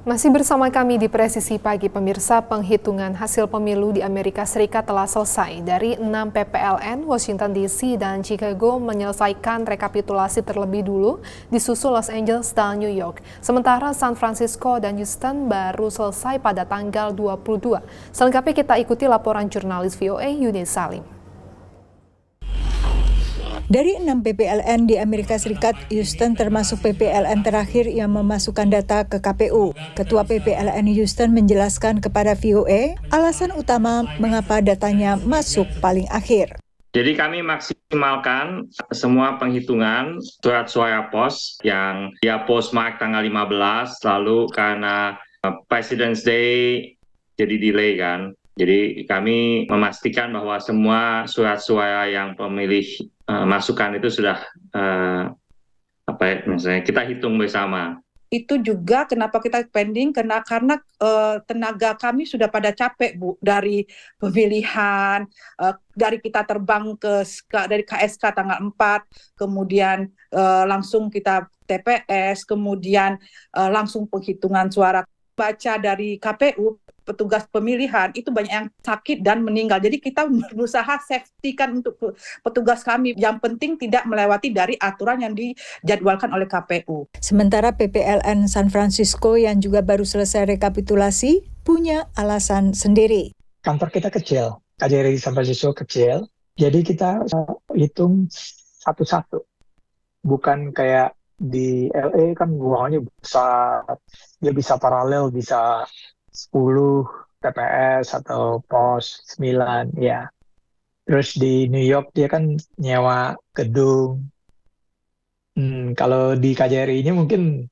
Masih bersama kami di Presisi Pagi, pemirsa. Penghitungan hasil pemilu di Amerika Serikat telah selesai. Dari 6 PPLN, Washington DC dan Chicago menyelesaikan rekapitulasi terlebih dulu, disusul Los Angeles dan New York. Sementara San Francisco dan Houston baru selesai pada tanggal 22. Selengkapnya kita ikuti laporan jurnalis VOA Yuni Salim. Dari 6 PPLN di Amerika Serikat, Houston termasuk PPLN terakhir yang memasukkan data ke KPU. Ketua PPLN Houston menjelaskan kepada VOA alasan utama mengapa datanya masuk paling akhir. Jadi kami maksimalkan semua penghitungan surat suara pos yang dia postmark tanggal 15, lalu karena President's Day jadi delay kan. Jadi kami memastikan bahwa semua surat suara yang pemilih masukan itu sudah misalnya kita hitung bersama. Itu juga kenapa kita pending karena tenaga kami sudah pada capek, Bu, dari pemilihan, dari kita terbang dari KSK tanggal 4, kemudian langsung kita TPS, kemudian langsung penghitungan suara. Baca dari KPU, petugas pemilihan itu banyak yang sakit dan meninggal. Jadi kita berusaha safety-kan untuk petugas kami. Yang penting tidak melewati dari aturan yang dijadwalkan oleh KPU. Sementara PPLN San Francisco yang juga baru selesai rekapitulasi punya alasan sendiri. Kantor kita kecil, KJRI San Francisco kecil. Jadi kita hitung satu-satu. Bukan kayak di LA kan ruangannya besar, dia bisa paralel, bisa 10 TPS atau pos 9 ya. Terus di New York dia kan nyewa gedung. Kalau di KJRI ini mungkin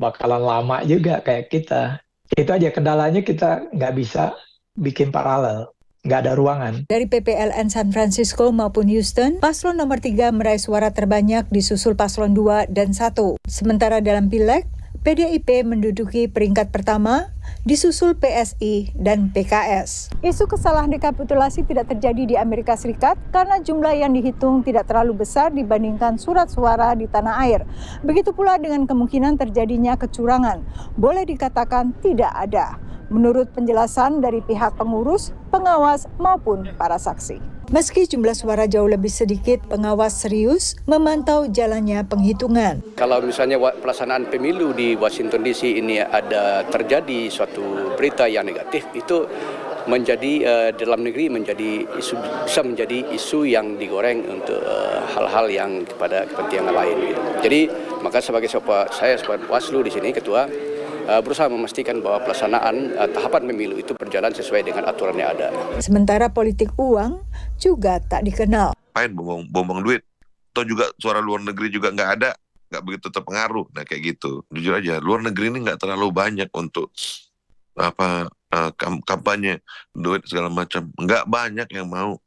bakalan lama juga kayak kita. Itu aja kendalanya, kita nggak bisa bikin paralel. Nggak ada ruangan. Dari PPLN San Francisco maupun Houston, paslon nomor 3 meraih suara terbanyak disusul paslon 2 dan 1. Sementara dalam Pileg, PDIP menduduki peringkat pertama, disusul PSI dan PKS. Isu kesalahan rekapitulasi tidak terjadi di Amerika Serikat karena jumlah yang dihitung tidak terlalu besar dibandingkan surat suara di tanah air. Begitu pula dengan kemungkinan terjadinya kecurangan. Boleh dikatakan tidak ada, menurut penjelasan dari pihak pengurus, pengawas maupun para saksi. Meski jumlah suara jauh lebih sedikit, pengawas serius memantau jalannya penghitungan. Kalau misalnya pelaksanaan pemilu di Washington DC ini ada terjadi suatu berita yang negatif, itu menjadi dalam negeri bisa menjadi isu yang digoreng untuk hal-hal yang kepada kepentingan lain. Gitu. Jadi maka sebagai Waslu di sini ketua, berusaha memastikan bahwa pelaksanaan tahapan pemilu itu berjalan sesuai dengan aturan yang ada. Sementara politik uang juga tak dikenal. Main bombong duit, atau juga suara luar negeri juga nggak ada, nggak begitu terpengaruh. Nah kayak gitu, jujur aja, luar negeri ini nggak terlalu banyak untuk kampanye duit segala macam, nggak banyak yang mau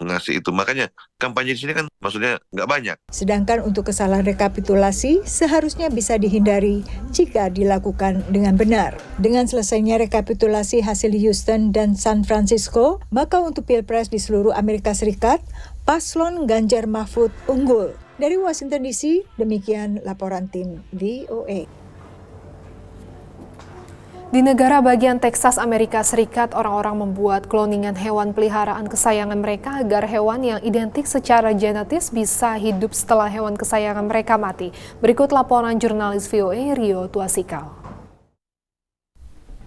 ngasih itu, makanya kampanye di sini kan maksudnya nggak banyak. Sedangkan untuk kesalahan rekapitulasi seharusnya bisa dihindari jika dilakukan dengan benar. Dengan selesainya rekapitulasi hasil Houston dan San Francisco, maka untuk Pilpres di seluruh Amerika Serikat, paslon Ganjar Mahfud unggul. Dari Washington DC, demikian laporan tim VOA. Di negara bagian Texas, Amerika Serikat, orang-orang membuat kloningan hewan peliharaan kesayangan mereka agar hewan yang identik secara genetis bisa hidup setelah hewan kesayangan mereka mati. Berikut laporan jurnalis VOA Rio Tuasikal.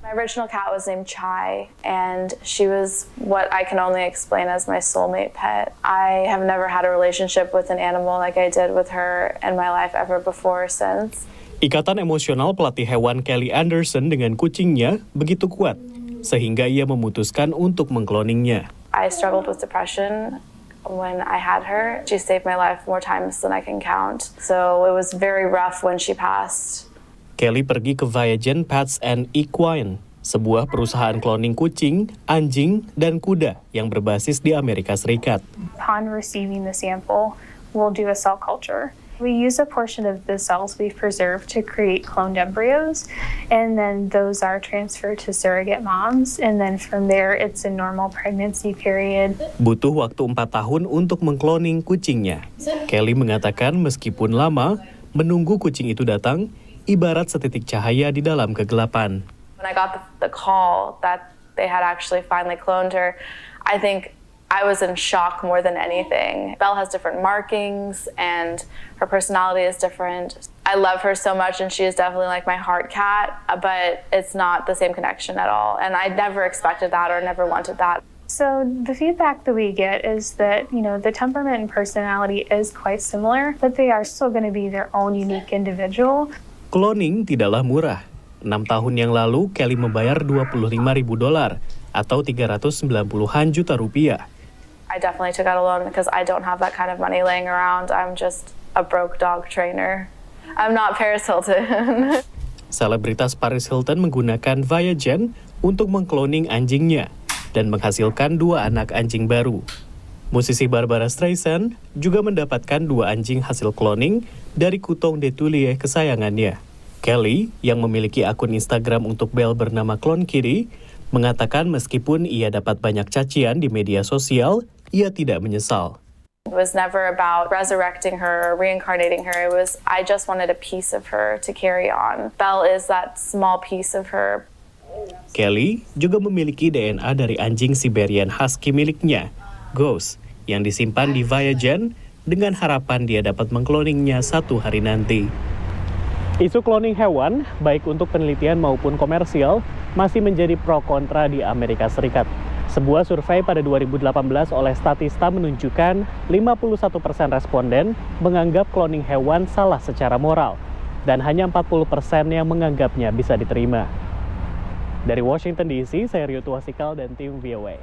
My original cat was named Chai, and she was what I can only explain as my soulmate pet. I have never had a relationship with an animal like I did with her in my life ever before or since. Ikatan emosional pelatih hewan Kelly Anderson dengan kucingnya begitu kuat, sehingga ia memutuskan untuk mengkloningnya. I struggled with depression when I had her. She saved my life more times than I can count. So it was very rough when she passed. Kelly pergi ke Viagen Pets and Equine, sebuah perusahaan kloning kucing, anjing, dan kuda yang berbasis di Amerika Serikat. Upon receiving the sample, we'll do a cell culture. We use a portion of the cells we've preserved to create cloned embryos, and then those are transferred to surrogate moms, and then from there it's a normal pregnancy period. Butuh waktu 4 tahun untuk mengkloning kucingnya. Kelly mengatakan meskipun lama, menunggu kucing itu datang, ibarat setitik cahaya di dalam kegelapan. When I got the call that they had actually finally cloned her, I think I was in shock more than anything. Belle has different markings and her personality is different. I love her so much and she is definitely like my heart cat, but it's not the same connection at all. And I never expected that or never wanted that. So the feedback that we get is that, the temperament and personality is quite similar, but they are still going to be their own unique individual. Cloning tidaklah murah. 6 tahun yang lalu, Kelly membayar $25.000 atau 390-an juta rupiah. I definitely took out a loan because I don't have that kind of money laying around. I'm just a broke dog trainer. I'm not Paris Hilton. Selebritas Paris Hilton menggunakan Viagen untuk mengkloning anjingnya dan menghasilkan 2 anak anjing baru. Musisi Barbara Streisand juga mendapatkan 2 anjing hasil cloning dari Kutong de Tulie kesayangannya. Kelly, yang memiliki akun Instagram untuk Belle bernama Clone Kitty, mengatakan meskipun ia dapat banyak cacian di media sosial, ia tidak menyesal. It was never about resurrecting her or reincarnating her. It was, I just wanted a piece of her to carry on. Belle is that small piece of her. Kelly juga memiliki DNA dari anjing Siberian Husky miliknya, Ghost, yang disimpan di Viagen dengan harapan dia dapat mengkloningnya satu hari nanti. Isu cloning hewan, baik untuk penelitian maupun komersial, masih menjadi pro kontra di Amerika Serikat. Sebuah survei pada 2018 oleh Statista menunjukkan 51% responden menganggap cloning hewan salah secara moral, dan hanya 40% yang menganggapnya bisa diterima. Dari Washington DC, saya Rio Tuasikal dan tim VOA.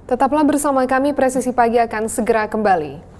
Tetaplah bersama kami, Presisi Pagi akan segera kembali.